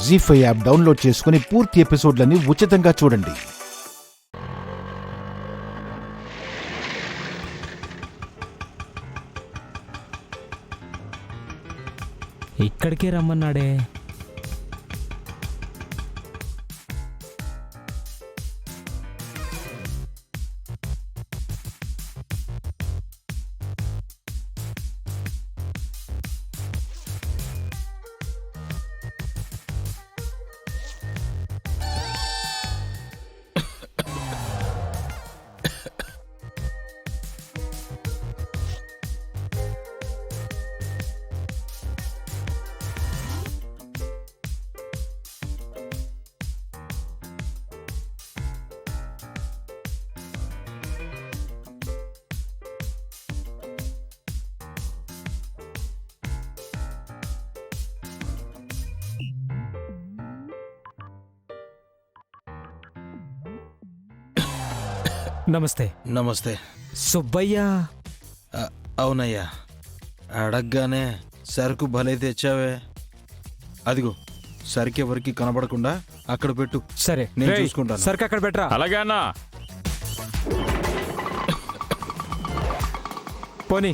జీ5 app download చేసుకుని పూర్తి ఎపిసోడ్లని ఉచితంగా చూడండి. ఇక్కడికే రమ్మన్నాడే. నమస్తే. నమస్తే సుబ్బయ్య. అవునయ్యా, అడగ్గానే సరుకు భలే తెచ్చావే. అదిగో సరుకు ఎవరికి కనబడకుండా అక్కడ పెట్టు. సరే, నేను చూసుకుంటాను. సరుకు అక్కడ పెట్టరా. అలాగే అన్నా. పోనీ.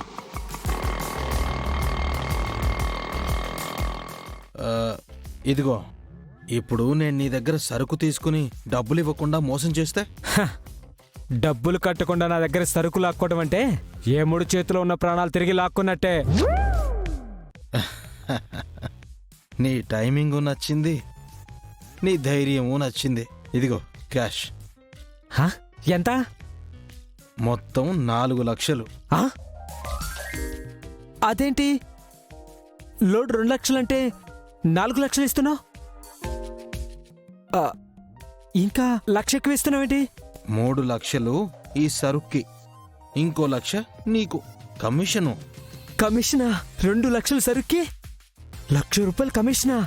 ఇదిగో, ఇప్పుడు నేను నీ దగ్గర సరుకు తీసుకుని డబ్బులు ఇవ్వకుండా మోసం చేస్తే? డబ్బులు కట్టకుండా నా దగ్గర సరుకు లాక్కోవడం అంటే ఏ మూడు చేతిలో ఉన్న ప్రాణాలు తిరిగి లాక్కున్నట్టే. నీ టైమింగు నచ్చింది, నీ ధైర్యము నచ్చింది. ఇదిగో క్యాష్. ఎంత? మొత్తం 4 లక్షలు. అదేంటి లోడ్ 2 లక్షలంటే 4 లక్షలు ఇస్తున్నావు? ఇంకా 1 లక్ష ఎక్కువ ఇస్తున్నావేంటి? 3 లక్షలు ఈ సరుక్కి, ఇంకో 1 లక్ష నీకు కమిషను. కమిషనా? 2 లక్షలు సరుక్కి 1 లక్ష రూపాయలు కమిషనా?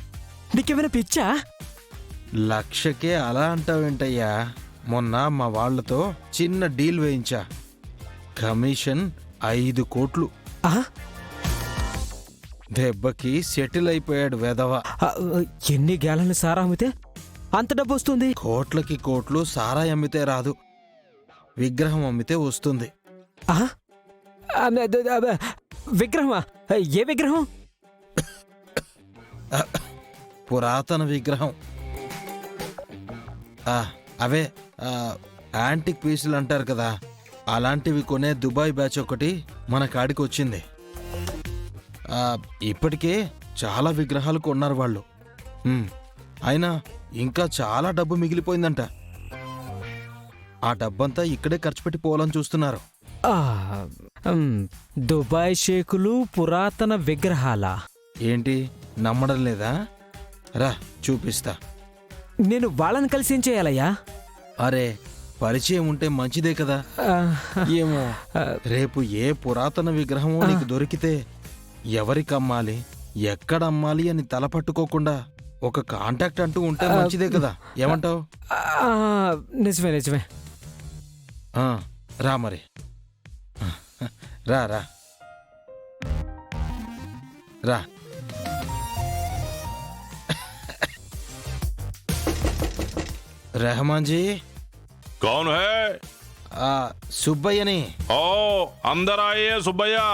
నీకేమైనా పిచ్చా? 1 లక్షకే అలా అంటావేంటయ్యా? మొన్న మా వాళ్లతో చిన్న డీల్ వేయించా. కమిషన్ 5 కోట్లు. దెబ్బకి సెటిల్ అయిపోయాడు వెధవ. ఎన్ని గ్యాలన్లు సారా అమ్మితే అంత డబ్బు వస్తుంది? కోట్లకి కోట్లు సారాయి అమ్మితే రాదు, విగ్రహం అమ్మితే వస్తుంది. విగ్రహమా? ఏ విగ్రహం? పురాతన విగ్రహం. అవే యాంటిక్ పీసులు అంటారు కదా, అలాంటివి కొనే దుబాయ్ బ్యాచ్ ఒకటి మన కాడికి వచ్చింది. ఇప్పటికే చాలా విగ్రహాలు కొన్నారు వాళ్ళు. అయినా ఇంకా చాలా డబ్బు మిగిలిపోయిందంట. ఆ డబ్బంతా ఇక్కడే ఖర్చు పెట్టి పోవాలని చూస్తున్నారు. దుబాయ్ షేకులు పురాతన విగ్రహాల? ఏంటి, నమ్మడం లేదా? రా చూపిస్తా. నేను వాళ్ళని కలిసి ఏం చేయాలయ్యా? అరే, పరిచయం ఉంటే మంచిదే కదా. ఏమో, రేపు ఏ పురాతన విగ్రహమో నీకు దొరికితే ఎవరికి అమ్మాలి, ఎక్కడ అమ్మాలి అని తలపట్టుకోకుండా ఒక కాంటాక్ట్ అంటూ ఉంటే మంచిదే కదా. ఏమంటావు? నిజమే నిజమే. రా మరి, రా రా రా. रहमान जी। कौन है? सुब्बैया ने। ओ, अंदर आइए सुब्बैया।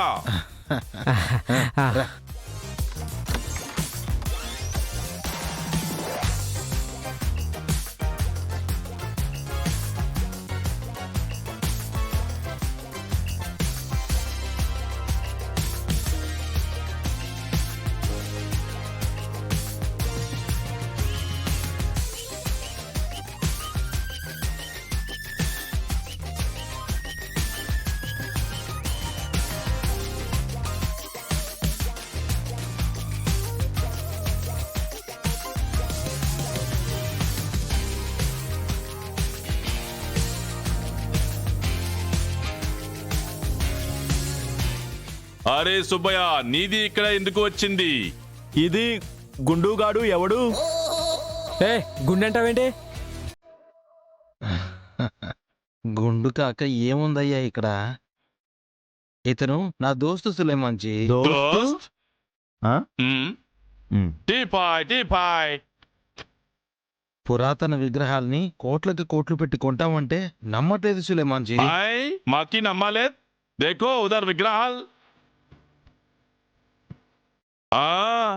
అరే సుబ్బయ్య, నీది ఇక్కడ ఎందుకు వచ్చింది? ఇది గుండుగాడు ఎవడు? గుండంటావేంటి? గుండు కాక ఏముందయ్యా ఇక్కడ. ఇతను నా దోస్తు సులేమాన్ జీ. దోస్త్? టీపాయ్ టీపాయ్, పురాతన విగ్రహాల్ని కోట్లకి కోట్లు పెట్టి కొంటామంటే నమ్మట్లేదు సులేమాన్ జీ. भाई माकी नम्मालेत देखो उधर विग्रहाल हाँ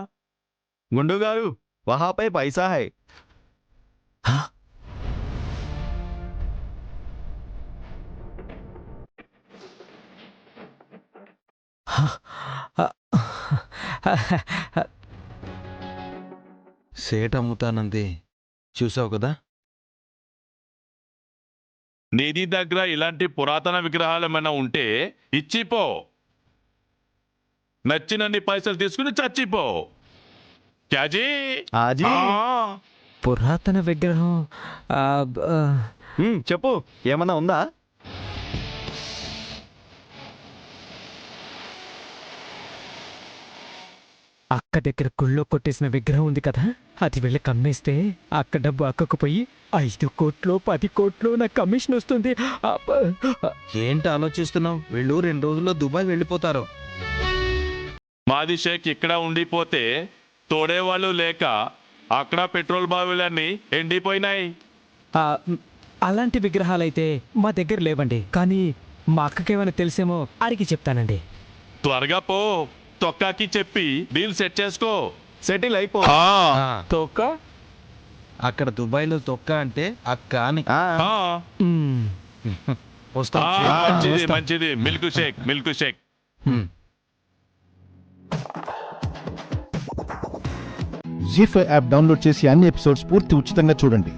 గుండు గారు వహాపై పైసా హై. సేట్ అమ్ముతానంది చూసావు కదా. నీది దగ్గర ఇలాంటి పురాతన విగ్రహాలు ఏమైనా ఉంటే ఇచ్చిపో, నచ్చినన్ని పైసలు తీసుకుని చచ్చిపో. క్యాజీ ఆజీ పురాతన విగ్రహం చెప్పు ఏమన్నా ఉందా? అక్క దగ్గర గుళ్ళో కొట్టేసిన విగ్రహం ఉంది కదా, అది వెళ్ళి కమ్మేస్తే అక్క డబ్బు అక్కకు పోయి 5 కోట్లు 10 కోట్లు నాకు కమిషన్ వస్తుంది. ఏంటి ఆలోచిస్తున్నావు? వీళ్ళు 2 రోజుల్లో దుబాయ్ వెళ్ళిపోతారు. మాది షేక్ ఇక్కడ ఉండిపోతే తోడేవాళ్ళు లేక అక్కడ పెట్రోల్ బావులన్నీ ఎండిపోయినాయి. అలాంటి విగ్రహాలైతే మా దగ్గర లేవండి, కానీ మా అక్కకేమైనా తెలిసేమో అడిగి చెప్తానండి. త్వరగా పో, తొక్కాకి చెప్పి డీల్ సెట్ చేసుకో. సెటిల్ అయిపో. ఆ, ఆ, తోక అక్కడ దుబాయ్లో తొక్క అంటే అక్క అని. ఆ, ఆ, వస్తాం. ఆ, మంచిది మంచిది. Milk shake milk shake. Zee5 app download చేసి అన్ని ఎపిసోడ్స్ పూర్తి ఉచితంగా చూడండి.